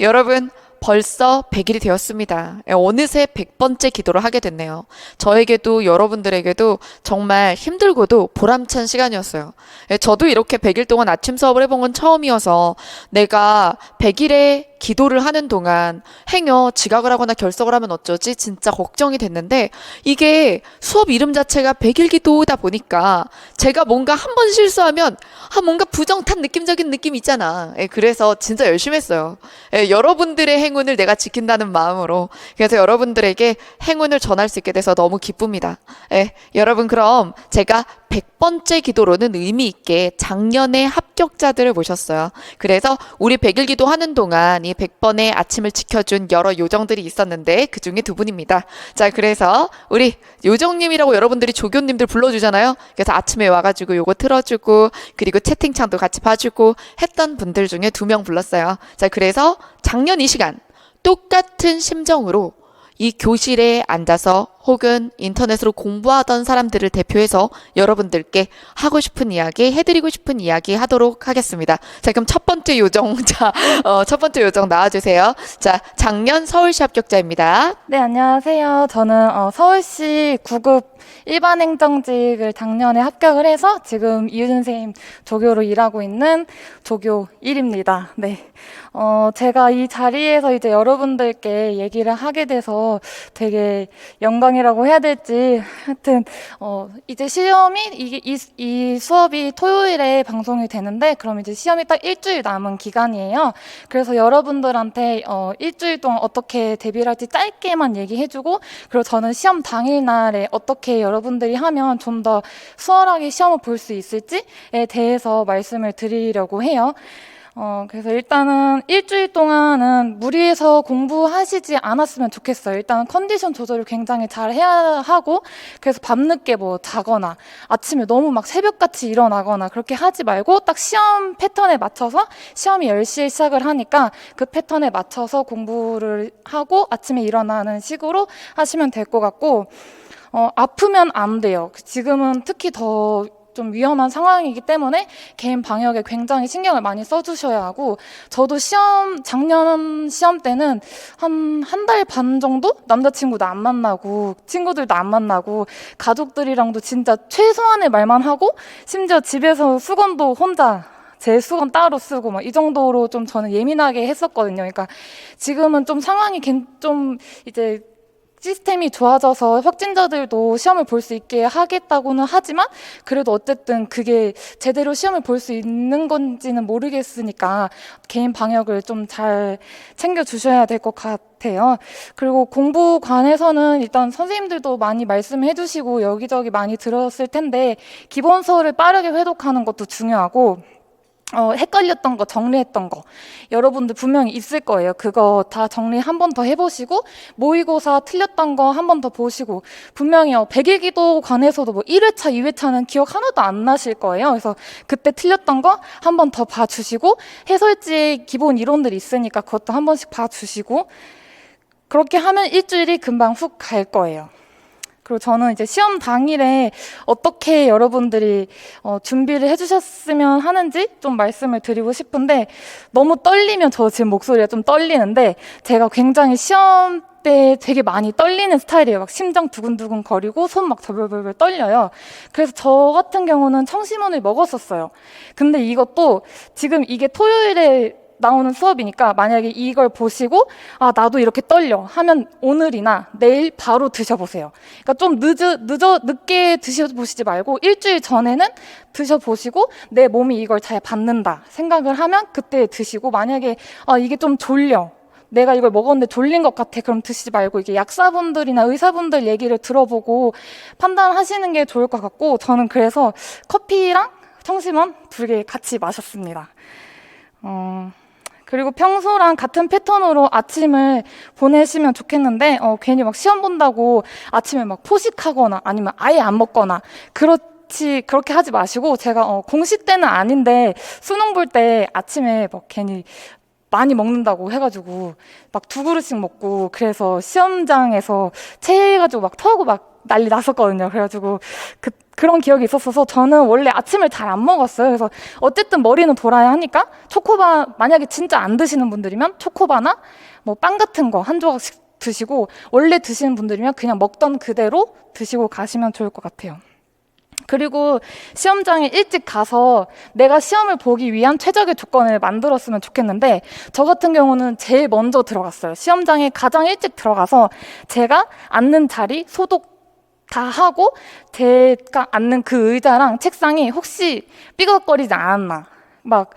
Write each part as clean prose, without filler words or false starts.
여러분, 벌써 100일이 되었습니다. 어느새 100번째 기도를 하게 됐네요. 저에게도 여러분들에게도 정말 힘들고도 보람찬 시간이었어요. 저도 이렇게 100일 동안 아침 수업을 해본 건 처음이어서 내가 100일에 기도를 하는 동안 행여 지각을 하거나 결석을 하면 어쩌지? 진짜 걱정이 됐는데 이게 수업 이름 자체가 100일 기도다 보니까 제가 뭔가 한 번 실수하면 뭔가 부정탄 느낌적인 느낌 있잖아. 그래서 진짜 열심히 했어요. 여러분들의 행운을 내가 지킨다는 마음으로 그래서 여러분들에게 행운을 전할 수 있게 돼서 너무 기쁩니다. 여러분 그럼 제가 100번째 기도로는 의미 있게 작년에 합격자들을 모셨어요. 그래서 우리 100일 기도 하는 동안 이 100번의 아침을 지켜준 여러 요정들이 있었는데 그 중에 두 분입니다. 자, 그래서 우리 요정님이라고 여러분들이 조교님들 불러주잖아요. 그래서 아침에 와가지고 요거 틀어주고 그리고 채팅창도 같이 봐주고 했던 분들 중에 2명 불렀어요. 자, 그래서 작년 이 시간 똑같은 심정으로 이 교실에 앉아서 혹은 인터넷으로 공부하던 사람들을 대표해서 여러분들께 하고 싶은 이야기, 해드리고 싶은 이야기 하도록 하겠습니다. 자, 그럼 첫 번째 요정, 첫 번째 요정 나와주세요. 자, 작년 서울시 합격자입니다. 네, 안녕하세요. 저는 서울시 9급 일반 행정직을 작년에 합격을 해서 지금 이유진 선생님 조교로 일하고 있는 조교 1입니다. 네. 제가 이 자리에서 이제 여러분들께 얘기를 하게 돼서 되게 영광이라고 해야 될지 하여튼 이제 시험이 이 수업이 토요일에 방송이 되는데 그럼 이제 시험이 딱 일주일 남은 기간이에요. 그래서 여러분들한테 일주일 동안 어떻게 대비를 할지 짧게만 얘기해주고 그리고 저는 시험 당일날에 어떻게 여러분들이 하면 좀 더 수월하게 시험을 볼 수 있을지에 대해서 말씀을 드리려고 해요. 그래서 일단은 일주일 동안은 무리해서 공부하시지 않았으면 좋겠어요. 일단 컨디션 조절을 굉장히 잘 해야 하고, 그래서 밤늦게 뭐 자거나, 아침에 너무 막 새벽같이 일어나거나 그렇게 하지 말고, 딱 시험 패턴에 맞춰서, 시험이 10시에 시작을 하니까 그 패턴에 맞춰서 공부를 하고 아침에 일어나는 식으로 하시면 될 것 같고, 아프면 안 돼요. 지금은 특히 더 좀 위험한 상황이기 때문에 개인 방역에 굉장히 신경을 많이 써주셔야 하고 저도 작년 시험 때는 한 달 반 정도 남자친구도 안 만나고 친구들도 안 만나고 가족들이랑도 진짜 최소한의 말만 하고 심지어 집에서 수건도 혼자 제 수건 따로 쓰고 막 이 정도로 좀 저는 예민하게 했었거든요. 그러니까 지금은 좀 상황이 좀 이제 시스템이 좋아져서 확진자들도 시험을 볼 수 있게 하겠다고는 하지만 그래도 어쨌든 그게 제대로 시험을 볼 수 있는 건지는 모르겠으니까 개인 방역을 좀 잘 챙겨주셔야 될 것 같아요. 그리고 공부관에서는 일단 선생님들도 많이 말씀해 주시고 여기저기 많이 들었을 텐데 기본서를 빠르게 회독하는 것도 중요하고 헷갈렸던 거, 정리했던 거 여러분들 분명히 있을 거예요. 그거 다 정리 한 번 더 해보시고 모의고사 틀렸던 거 한 번 더 보시고 분명히 100일 기도관에서도 뭐 1회차, 2회차는 기억 하나도 안 나실 거예요. 그래서 그때 틀렸던 거 한 번 더 봐주시고 해설지에 기본 이론들이 있으니까 그것도 한 번씩 봐주시고 그렇게 하면 일주일이 금방 훅 갈 거예요. 그리고 저는 이제 시험 당일에 어떻게 여러분들이 준비를 해주셨으면 하는지 좀 말씀을 드리고 싶은데 너무 떨리면 저 지금 목소리가 좀 떨리는데 제가 굉장히 시험 때 되게 많이 떨리는 스타일이에요. 막 심장 두근두근 거리고 손 막 벌벌벌 떨려요. 그래서 저 같은 경우는 청심원을 먹었었어요. 근데 이것도 지금 이게 토요일에 나오는 수업이니까 만약에 이걸 보시고 나도 이렇게 떨려 하면 오늘이나 내일 바로 드셔보세요. 그러니까 좀 늦게 드셔보시지 말고 일주일 전에는 드셔보시고 내 몸이 이걸 잘 받는다 생각을 하면 그때 드시고 만약에 이게 좀 졸려 내가 이걸 먹었는데 졸린 것 같아 그럼 드시지 말고 이게 약사분들이나 의사분들 얘기를 들어보고 판단하시는 게 좋을 것 같고 저는 그래서 커피랑 청심원 2개 같이 마셨습니다. 그리고 평소랑 같은 패턴으로 아침을 보내시면 좋겠는데 괜히 막 시험 본다고 아침에 막 포식하거나 아니면 아예 안 먹거나 그렇게 하지 마시고 제가 공식 때는 아닌데 수능 볼 때 아침에 막 괜히 많이 먹는다고 해가지고 막 2그릇씩 먹고 그래서 시험장에서 체해가지고 막 토하고 막 난리 났었거든요. 그래가지고 그런 기억이 있었어서 저는 원래 아침을 잘 안 먹었어요. 그래서 어쨌든 머리는 돌아야 하니까 초코바, 만약에 진짜 안 드시는 분들이면 초코바나 뭐 빵 같은 거 한 조각씩 드시고, 원래 드시는 분들이면 그냥 먹던 그대로 드시고 가시면 좋을 것 같아요. 그리고 시험장에 일찍 가서 내가 시험을 보기 위한 최적의 조건을 만들었으면 좋겠는데, 저 같은 경우는 제일 먼저 들어갔어요. 시험장에 가장 일찍 들어가서 제가 앉는 자리 소독 다 하고, 제가 앉는 그 의자랑 책상이 혹시 삐걱거리지 않았나, 막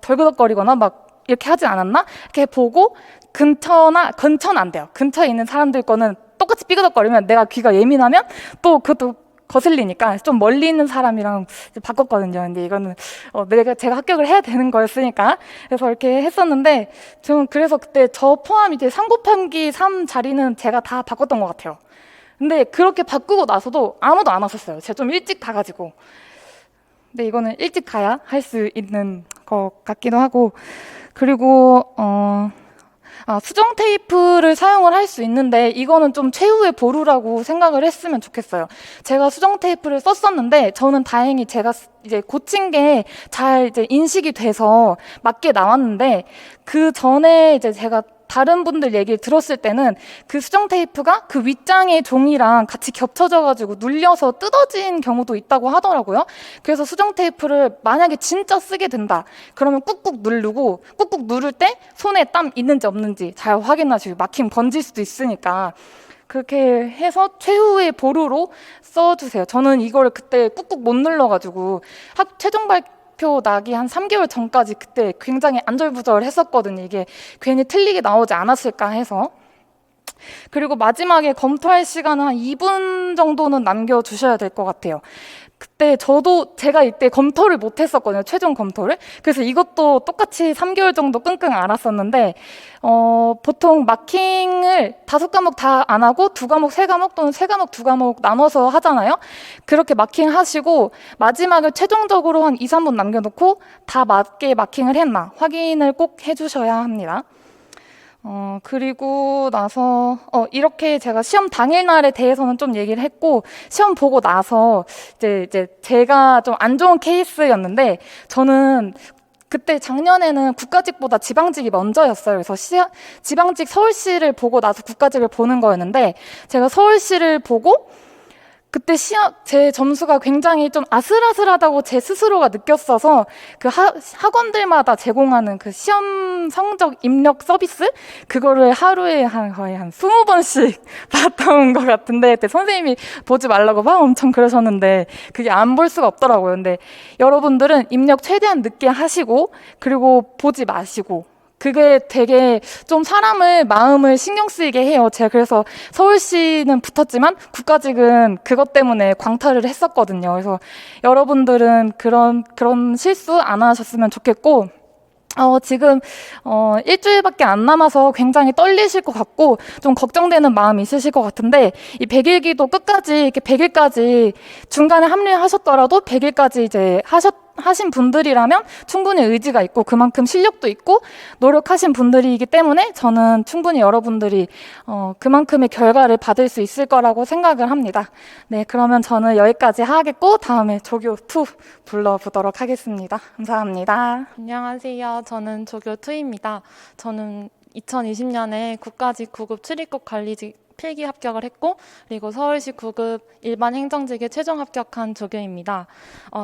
덜그덕거리거나 막 이렇게 하지 않았나 이렇게 보고, 근처는 안 돼요. 근처에 있는 사람들 거는 똑같이 삐그덕거리면 내가 귀가 예민하면 또 그것도 거슬리니까 좀 멀리 있는 사람이랑 이제 바꿨거든요. 근데 이거는 제가 합격을 해야 되는 거였으니까, 그래서 이렇게 했었는데, 좀 그래서 그때 저 포함 이제 3 곱하기 3 자리는 제가 다 바꿨던 것 같아요. 근데 그렇게 바꾸고 나서도 아무도 안 왔었어요. 제가 좀 일찍 가가지고. 근데 이거는 일찍 가야 할 수 있는 것 같기도 하고, 그리고 수정 테이프를 사용을 할 수 있는데, 이거는 좀 최후의 보루라고 생각을 했으면 좋겠어요. 제가 수정 테이프를 썼었는데, 저는 다행히 제가 이제 고친 게 잘 이제 인식이 돼서 맞게 나왔는데, 그 전에 이제 제가 다른 분들 얘기를 들었을 때는 그 수정 테이프가 그 윗장의 종이랑 같이 겹쳐져가지고 눌려서 뜯어진 경우도 있다고 하더라고요. 그래서 수정 테이프를 만약에 진짜 쓰게 된다, 그러면 꾹꾹 누르고, 꾹꾹 누를 때 손에 땀 있는지 없는지 잘 확인하시고, 막힘 번질 수도 있으니까 그렇게 해서 최후의 보루로 써주세요. 저는 이걸 그때 꾹꾹 못 눌러가지고 최종 발표 나기 한 3개월 전까지 그때 굉장히 안절부절 했었거든요. 이게 괜히 틀리게 나오지 않았을까 해서. 그리고 마지막에 검토할 시간은 한 2분 정도는 남겨주셔야 될 것 같아요. 그때 제가 이때 검토를 못 했었거든요. 최종 검토를. 그래서 이것도 똑같이 3개월 정도 끙끙 앓았었는데, 보통 마킹을 5과목 다 안 하고 2과목, 3과목 또는 3과목, 2과목 나눠서 하잖아요. 그렇게 마킹하시고 마지막을 최종적으로 한 2, 3분 남겨놓고 다 맞게 마킹을 했나 확인을 꼭 해주셔야 합니다. 그리고 나서, 이렇게 제가 시험 당일날에 대해서는 좀 얘기를 했고, 시험 보고 나서, 이제 제가 좀 안 좋은 케이스였는데, 저는 그때 작년에는 국가직보다 지방직이 먼저였어요. 그래서 지방직 서울시를 보고 나서 국가직을 보는 거였는데, 제가 서울시를 보고, 그때 제 점수가 굉장히 좀 아슬아슬하다고 제 스스로가 느꼈어서, 그 학원들마다 제공하는 그 시험 성적 입력 서비스? 그거를 하루에 거의 한 20번씩 봤던 것 같은데, 그때 선생님이 보지 말라고 막 엄청 그러셨는데, 그게 안 볼 수가 없더라고요. 근데 여러분들은 입력 최대한 늦게 하시고, 그리고 보지 마시고, 그게 되게 좀 사람을 마음을 신경 쓰이게 해요. 제가 그래서 서울시는 붙었지만 국가직은 그것 때문에 광탈을 했었거든요. 그래서 여러분들은 그런 실수 안 하셨으면 좋겠고, 지금 일주일밖에 안 남아서 굉장히 떨리실 것 같고 좀 걱정되는 마음이 있으실 것 같은데, 이 100일기도 끝까지 이렇게 100일까지 중간에 합류하셨더라도 100일까지 이제 하신 분들이라면 충분히 의지가 있고 그만큼 실력도 있고 노력하신 분들이기 때문에 저는 충분히 여러분들이 그만큼의 결과를 받을 수 있을 거라고 생각을 합니다. 네, 그러면 저는 여기까지 하겠고 다음에 조교 2 불러보도록 하겠습니다. 감사합니다. 안녕하세요. 저는 조교 2입니다. 저는 2020년에 국가직 9급 출입국 관리직 필기 합격을 했고, 그리고 서울시 9급 일반 행정직에 최종 합격한 조교입니다.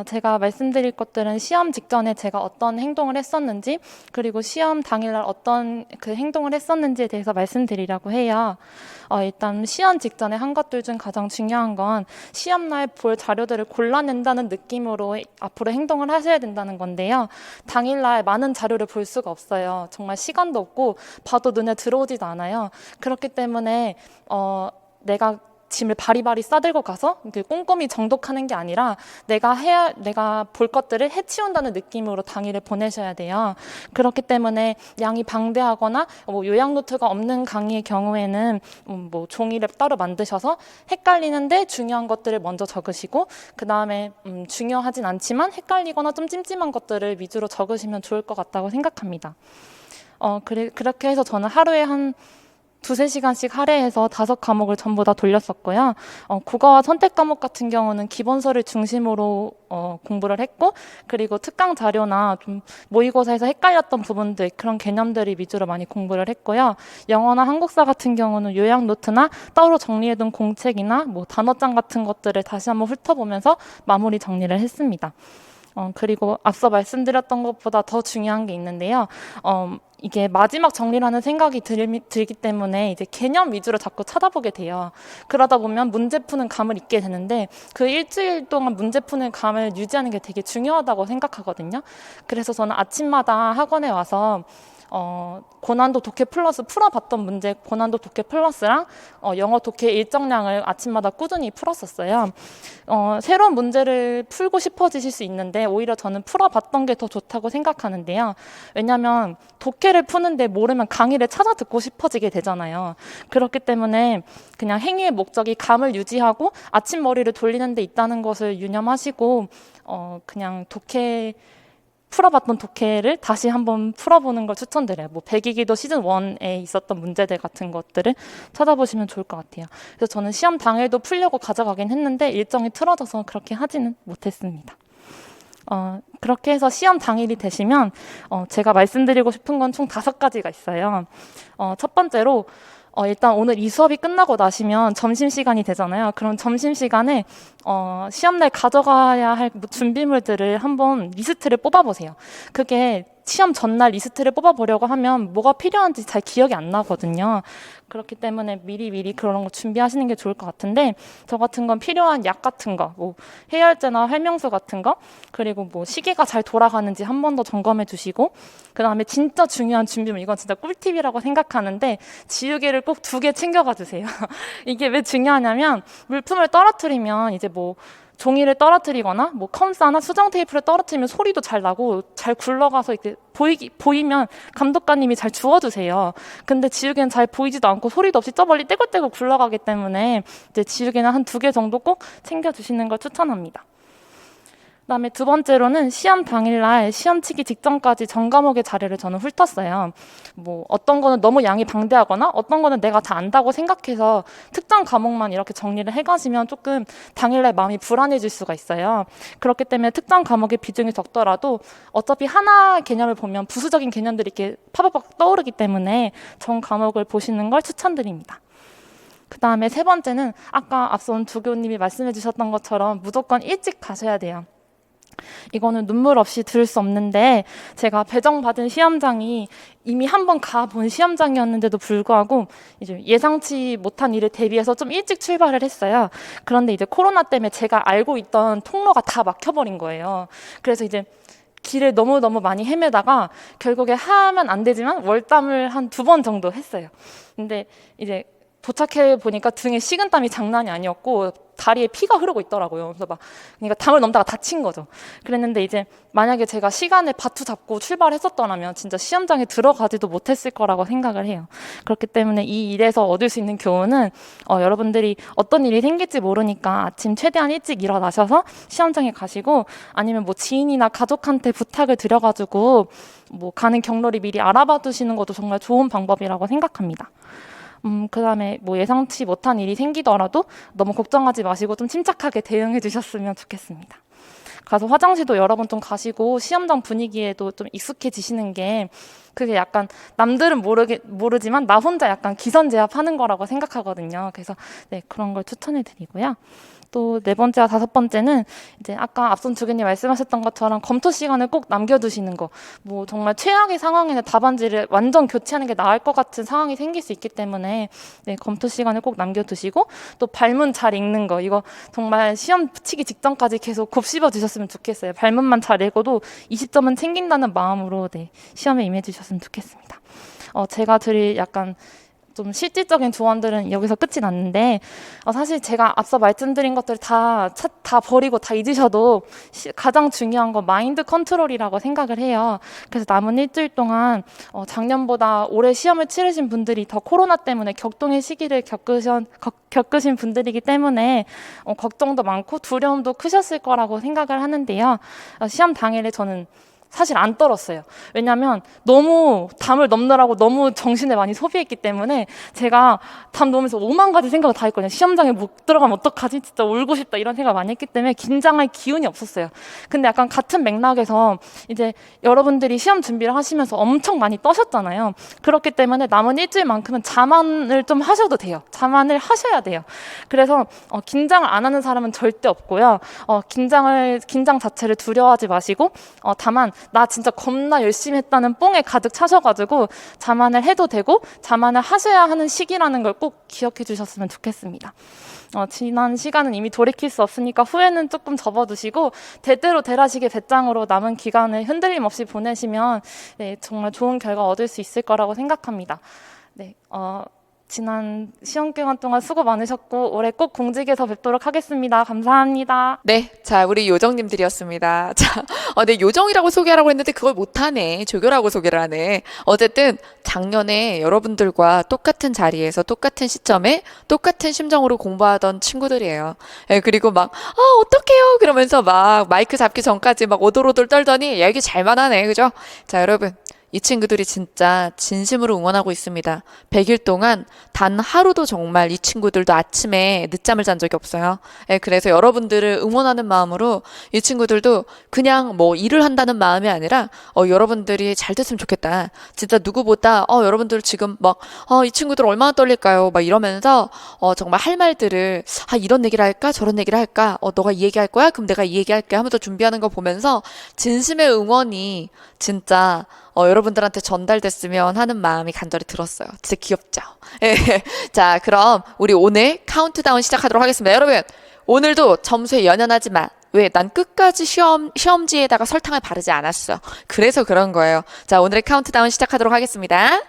제가 말씀드릴 것들은 시험 직전에 제가 어떤 행동을 했었는지, 그리고 시험 당일날 어떤 그 행동을 했었는지에 대해서 말씀드리려고 해요. 일단 시험 직전에 한 것들 중 가장 중요한 건 시험날 볼 자료들을 골라낸다는 느낌으로 앞으로 행동을 하셔야 된다는 건데요. 당일날 많은 자료를 볼 수가 없어요. 정말 시간도 없고 봐도 눈에 들어오지도 않아요. 그렇기 때문에 내가 짐을 바리바리 싸들고 가서 꼼꼼히 정독하는 게 아니라 내가 볼 것들을 해치운다는 느낌으로 당일에 보내셔야 돼요. 그렇기 때문에 양이 방대하거나 요약 노트가 없는 강의의 경우에는 종이를 따로 만드셔서 헷갈리는데 중요한 것들을 먼저 적으시고, 그 다음에 중요하진 않지만 헷갈리거나 좀 찜찜한 것들을 위주로 적으시면 좋을 것 같다고 생각합니다. 그렇게 해서 저는 하루에 한 두세 시간씩 할애해서 5과목을 전부 다 돌렸었고요. 국어와 선택 과목 같은 경우는 기본서를 중심으로 공부를 했고, 그리고 특강 자료나 좀 모의고사에서 헷갈렸던 부분들, 그런 개념들이 위주로 많이 공부를 했고요. 영어나 한국사 같은 경우는 요약 노트나 따로 정리해둔 공책이나 뭐 단어장 같은 것들을 다시 한번 훑어보면서 마무리 정리를 했습니다. 그리고 앞서 말씀드렸던 것보다 더 중요한 게 있는데요. 이게 마지막 정리라는 생각이 들기 때문에 이제 개념 위주로 자꾸 찾아보게 돼요. 그러다 보면 문제 푸는 감을 잊게 되는데 그 일주일 동안 문제 푸는 감을 유지하는 게 되게 중요하다고 생각하거든요. 그래서 저는 아침마다 학원에 와서 고난도 독해 플러스 풀어봤던 문제 고난도 독해 플러스랑 영어 독해 일정량을 아침마다 꾸준히 풀었었어요. 새로운 문제를 풀고 싶어지실 수 있는데 오히려 저는 풀어봤던 게 더 좋다고 생각하는데요. 왜냐하면 독해를 푸는데 모르면 강의를 찾아 듣고 싶어지게 되잖아요. 그렇기 때문에 그냥 행위의 목적이 감을 유지하고 아침 머리를 돌리는 데 있다는 것을 유념하시고 그냥 풀어봤던 독해를 다시 한번 풀어보는 걸 추천드려요. 뭐 백이기도 시즌 1에 있었던 문제들 같은 것들을 찾아보시면 좋을 것 같아요. 그래서 저는 시험 당일도 풀려고 가져가긴 했는데 일정이 틀어져서 그렇게 하지는 못했습니다. 그렇게 해서 시험 당일이 되시면 제가 말씀드리고 싶은 건 총 5가지가 있어요. 첫 번째로 일단 오늘 이 수업이 끝나고 나시면 점심시간이 되잖아요. 그럼 점심시간에 시험날 가져가야 할 준비물들을 한번 리스트를 뽑아보세요. 그게 시험 전날 리스트를 뽑아보려고 하면 뭐가 필요한지 잘 기억이 안 나거든요. 그렇기 때문에 미리 그런 거 준비하시는 게 좋을 것 같은데 저 같은 건 필요한 약 같은 거, 뭐 해열제나 활명수 같은 거, 그리고 뭐 시계가 잘 돌아가는지 한 번 더 점검해 주시고 그 다음에 진짜 중요한 준비물, 이건 진짜 꿀팁이라고 생각하는데 지우개를 꼭 2개 챙겨가 주세요. 이게 왜 중요하냐면 물품을 떨어뜨리면 이제 뭐 종이를 떨어뜨리거나 뭐 컴사나 수정 테이프를 떨어뜨리면 소리도 잘 나고 잘 굴러가서 이렇게 보이면 감독관님이 잘 주워주세요. 근데 지우개는 잘 보이지도 않고 소리도 없이 저 멀리 떼굴떼굴 굴러가기 때문에 이제 지우개는 한 2개 정도 꼭 챙겨주시는 걸 추천합니다. 그다음에 2번째로는 시험 당일날 시험 치기 직전까지 전 과목의 자료를 저는 훑었어요. 뭐 어떤 거는 너무 양이 방대하거나 어떤 거는 내가 다 안다고 생각해서 특정 과목만 이렇게 정리를 해가시면 조금 당일날 마음이 불안해질 수가 있어요. 그렇기 때문에 특정 과목의 비중이 적더라도 어차피 하나 개념을 보면 부수적인 개념들이 이렇게 파박팍 떠오르기 때문에 전 과목을 보시는 걸 추천드립니다. 그 다음에 3번째는 아까 앞선 조교님이 말씀해 주셨던 것처럼 무조건 일찍 가셔야 돼요. 이거는 눈물 없이 들을 수 없는데 제가 배정받은 시험장이 이미 한번 가본 시험장이었는데도 불구하고 이제 예상치 못한 일을 대비해서 좀 일찍 출발을 했어요. 그런데 이제 코로나 때문에 제가 알고 있던 통로가 다 막혀버린 거예요. 그래서 이제 길을 너무너무 많이 헤매다가 결국에 하면 안 되지만 월담을 한 2번 정도 했어요. 근데 이제 도착해 보니까 등에 식은땀이 장난이 아니었고 다리에 피가 흐르고 있더라고요. 그래서 그러니까 담을 넘다가 다친 거죠. 그랬는데 이제 만약에 제가 시간을 바투 잡고 출발했었더라면 진짜 시험장에 들어가지도 못했을 거라고 생각을 해요. 그렇기 때문에 이 일에서 얻을 수 있는 교훈은 여러분들이 어떤 일이 생길지 모르니까 아침 최대한 일찍 일어나셔서 시험장에 가시고 아니면 뭐 지인이나 가족한테 부탁을 드려가지고 뭐 가는 경로를 미리 알아봐 두시는 것도 정말 좋은 방법이라고 생각합니다. 그 다음에 뭐 예상치 못한 일이 생기더라도 너무 걱정하지 마시고 좀 침착하게 대응해 주셨으면 좋겠습니다. 가서 화장실도 여러 번 좀 가시고 시험장 분위기에도 좀 익숙해지시는 게 그게 약간 남들은 모르지만 나 혼자 약간 기선제압하는 거라고 생각하거든요. 그래서 네, 그런 걸 추천해 드리고요. 또 4번째와 5번째는 이제 아까 앞선 조교님 말씀하셨던 것처럼 검토 시간을 꼭 남겨두시는 거. 뭐 정말 최악의 상황에는 답안지를 완전 교체하는 게 나을 것 같은 상황이 생길 수 있기 때문에 네, 검토 시간을 꼭 남겨두시고 또 발문 잘 읽는 거. 이거 정말 시험 치기 직전까지 계속 곱씹어 주셨으면 좋겠어요. 발문만 잘 읽어도 20점은 챙긴다는 마음으로 네, 시험에 임해주셨으면 좋겠습니다. 제가 드릴 약간 좀 실질적인 조언들은 여기서 끝이 났는데 사실 제가 앞서 말씀드린 것들 다 버리고 다 잊으셔도 가장 중요한 건 마인드 컨트롤이라고 생각을 해요. 그래서 남은 일주일 동안 작년보다 올해 시험을 치르신 분들이 더 코로나 때문에 격동의 시기를 겪으신 분들이기 때문에 걱정도 많고 두려움도 크셨을 거라고 생각을 하는데요. 시험 당일에 저는 사실 안 떨었어요. 왜냐면 너무 담을 넘느라고 너무 정신을 많이 소비했기 때문에 제가 담 넘으면서 5만 가지 생각을 다 했거든요. 시험장에 못 들어가면 어떡하지? 진짜 울고 싶다 이런 생각을 많이 했기 때문에 긴장할 기운이 없었어요. 근데 약간 같은 맥락에서 이제 여러분들이 시험 준비를 하시면서 엄청 많이 떠셨잖아요. 그렇기 때문에 남은 일주일만큼은 자만을 좀 하셔도 돼요. 자만을 하셔야 돼요. 그래서 긴장을 안 하는 사람은 절대 없고요. 긴장 자체를 두려워하지 마시고 다만 나 진짜 겁나 열심히 했다는 뽕에 가득 차셔가지고 자만을 해도 되고 자만을 하셔야 하는 시기라는 걸 꼭 기억해 주셨으면 좋겠습니다. 지난 시간은 이미 돌이킬 수 없으니까 후회는 조금 접어두시고 대대로 대라식의 배짱으로 남은 기간을 흔들림 없이 보내시면 네, 정말 좋은 결과 얻을 수 있을 거라고 생각합니다. 네, 지난 시험 기간 동안 수고 많으셨고 올해 꼭 공직에서 뵙도록 하겠습니다. 감사합니다. 네, 자, 우리 요정님들이었습니다. 자, 네, 요정이라고 소개하라고 했는데 그걸 못하네. 조교라고 소개를 하네. 어쨌든 작년에 여러분들과 똑같은 자리에서 똑같은 시점에 똑같은 심정으로 공부하던 친구들이에요. 예, 그리고 막, 어떡해요? 그러면서 막 마이크 잡기 전까지 막 오돌오돌 떨더니 얘기 잘만 하네. 그죠? 자, 여러분. 이 친구들이 진짜 진심으로 응원하고 있습니다. 100일 동안 단 하루도 정말 이 친구들도 아침에 늦잠을 잔 적이 없어요. 예, 그래서 여러분들을 응원하는 마음으로 이 친구들도 그냥 뭐 일을 한다는 마음이 아니라 여러분들이 잘 됐으면 좋겠다. 진짜 누구보다 여러분들 지금 막 이 친구들 얼마나 떨릴까요? 막 이러면서 정말 할 말들을 이런 얘기를 할까? 저런 얘기를 할까? 너가 이 얘기 할 거야? 그럼 내가 이 얘기 할게 하면서 준비하는 거 보면서 진심의 응원이 진짜 여러분들한테 전달됐으면 하는 마음이 간절히 들었어요. 진짜 귀엽죠? 예. 자, 그럼 우리 오늘 카운트다운 시작하도록 하겠습니다. 여러분, 오늘도 점수에 연연하지 마. 왜? 난 끝까지 시험지에다가 설탕을 바르지 않았어. 그래서 그런 거예요. 자, 오늘의 카운트다운 시작하도록 하겠습니다.